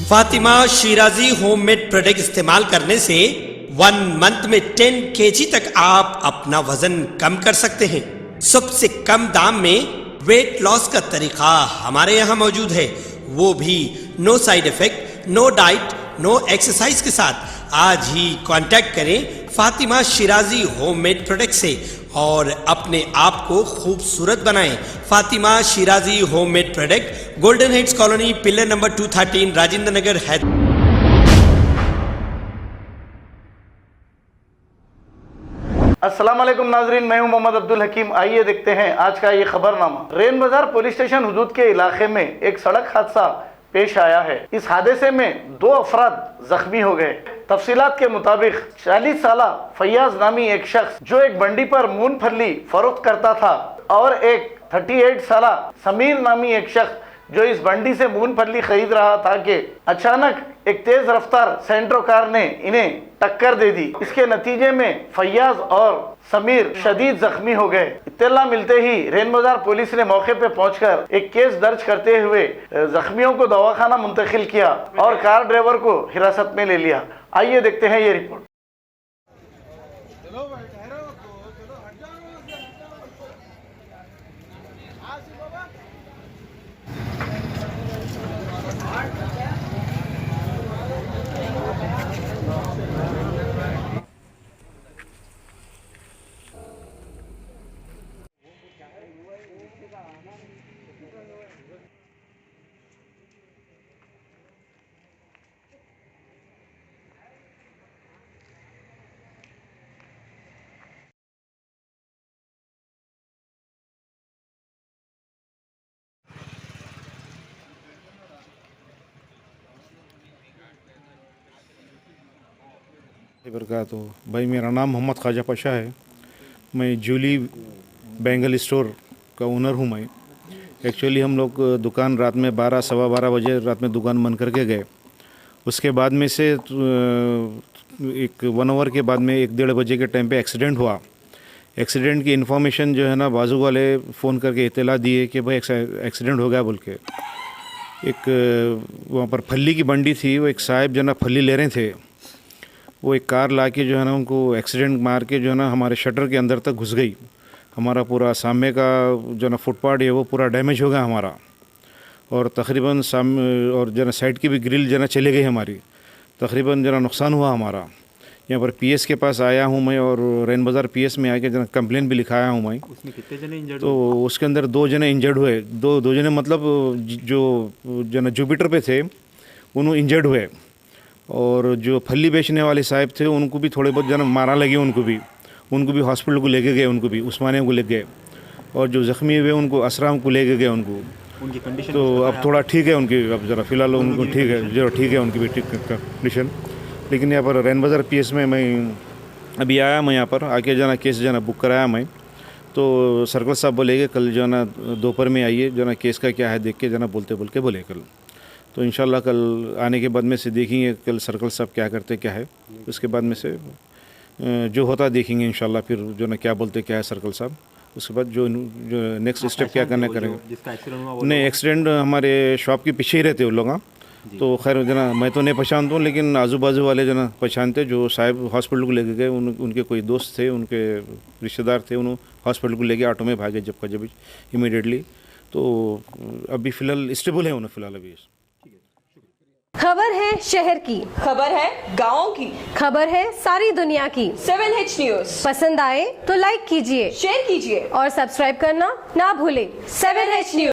Fatima Shirazi homemade product इस्तेमाल करने से 1 मंथ में 10 kg तक आप अपना वजन कम कर सकते हैं। सबसे कम दाम में वेट लॉस का तरीका हमारे यहाँ मौजूद है, वो भी no side effect, no diet, no exercise के साथ। आज ही कांटेक्ट करें फातिमा शिराजी होममेड प्रोडक्ट से और अपने आप को खूबसूरत बनाएं। Fatima Shirazi homemade product, golden heights colony, pillar number 213, Rajendra Nagar, Hyderabad. अस्सलाम वालेकुम नाजरीन, मैं हूं मोहम्मद अब्दुल हकीम। आइए देखते हैं आज का ये खबरनामा। रेन बाजार पुलिस स्टेशन हुदूद के इलाके में एक सड़क हादसा पेश आया है। इस हादसे में 2 अफराद जख्मी हो गए। तफसीलात के मुताबिक 40 साला फैयाज नामी एक शख्स जो एक बंडी पर मूंगफली फरोख्त करता था और एक 38 साला समीर नामी एक शख्स जो इस बंडी से मूंगफली खरीद रहा था कि अचानक एक तेज रफ्तार सेंट्रो कार ने इन्हें टक्कर दे दी। इसके नतीजे में फैयाज और समीर शदीद जख्मी हो गए। इत्तला मिलते ही रेन बाजार पुलिस ने मौके पे पहुंचकर एक केस दर्ज करते हुए जख्मियों को दवाखाना मुंतकिल किया और कार ड्राइवर को हिरासत में ले लिया। आइए देखते हैं ये रिपोर्ट। तो भाई मेरा नाम मोहम्मद ख्वाजा पाशा है। मैं जूली बैंगल स्टोर का ओनर हूँ। मैं एक्चुअली हम लोग दुकान रात में 12 सवा 12 बजे रात में दुकान बंद करके गए। उसके बाद में से एक 1 आवर के बाद में 1-1:30 बजे के टाइम पे एक्सीडेंट हुआ। एक्सीडेंट की इन्फॉर्मेशन जो है ना बाजू वाले फ़ोन करके इत्तला दिए कि भाई एक्सीडेंट हो गया बोल के। एक वहाँ पर फली की बंडी थी, वो एक साहब जो है ना फली ले रहे थे, वो एक कार लाके जो है ना उनको एक्सीडेंट मार के जो है ना हमारे शटर के अंदर तक घुस गई। हमारा पूरा सामने का जो ना फुटपाथ है वो पूरा डैमेज हो गया हमारा, और तकरीबन सामने और जो ना साइड की भी ग्रिल जो ना चली गई हमारी। तकरीबन जो ना नुकसान हुआ हमारा। यहाँ पर पीएस के पास आया हूँ मैं और रेन बाज़ार पीएस में आके जो ना कंप्लेन भी लिखाया हूँ मैं। उसमें कितने जने इंजर्ड? तो उसके अंदर 2 जने इंजर्ड हुए। दो जने मतलब जो ना जुपिटर पे थे उन्होंने इंजर्ड हुए, और जो फली बेचने वाले साहब थे उनको भी थोड़े बहुत जन मारा लगे। उनको भी हॉस्पिटल को लेके गए, उनको भी उस्मानिया को ले गए, और जो ज़ख्मी हुए उनको असराम को लेके गए। उनकी कंडीशन तो अब थोड़ा ठीक है उनकी, अब ज़रा फ़िलहाल उनको ठीक है, ज़रा ठीक है उनकी भी ठीक कंडीशन। लेकिन यहाँ पर रेन बाज़ार पीएस में मैं अभी आया, मैं यहाँ पर आके जो ना केस जो ना बुक कराया मैं। तो सर्कल साहब बोलेगे कल जो ना दोपहर में आइए, जो ना केस का क्या है देख के जो ना बोले कल। तो इंशाल्लाह कल आने के बाद में से देखेंगे कल सर्कल साहब क्या करते क्या है। उसके बाद में से जो होता देखेंगे इंशाल्लाह, फिर जो ना क्या बोलते क्या है सर्कल साहब। उसके बाद जो नेक्स्ट स्टेप क्या करना करेंगे। नहीं, एक्सीडेंट हमारे शॉप के पीछे ही रहते वो लोग। हाँ, तो खैर जना मैं तो नहीं पहचानता हूँ, लेकिन आजू बाजू वाले जना पहचानते। जो साहब हॉस्पिटल को लेके गए उनके कोई दोस्त थे, उनके रिश्तेदार थे, उन्होंने हॉस्पिटल को लेके ऑटो में भागे जब इमीडिएटली। तो अभी फ़िलहाल स्टेबल है उन्हें फ़िलहाल अभी। खबर है शहर की, खबर है गाँव की, खबर है सारी दुनिया की। 7H न्यूज़ पसंद आए तो लाइक कीजिए, शेयर कीजिए और सब्सक्राइब करना ना भूलें। 7H news.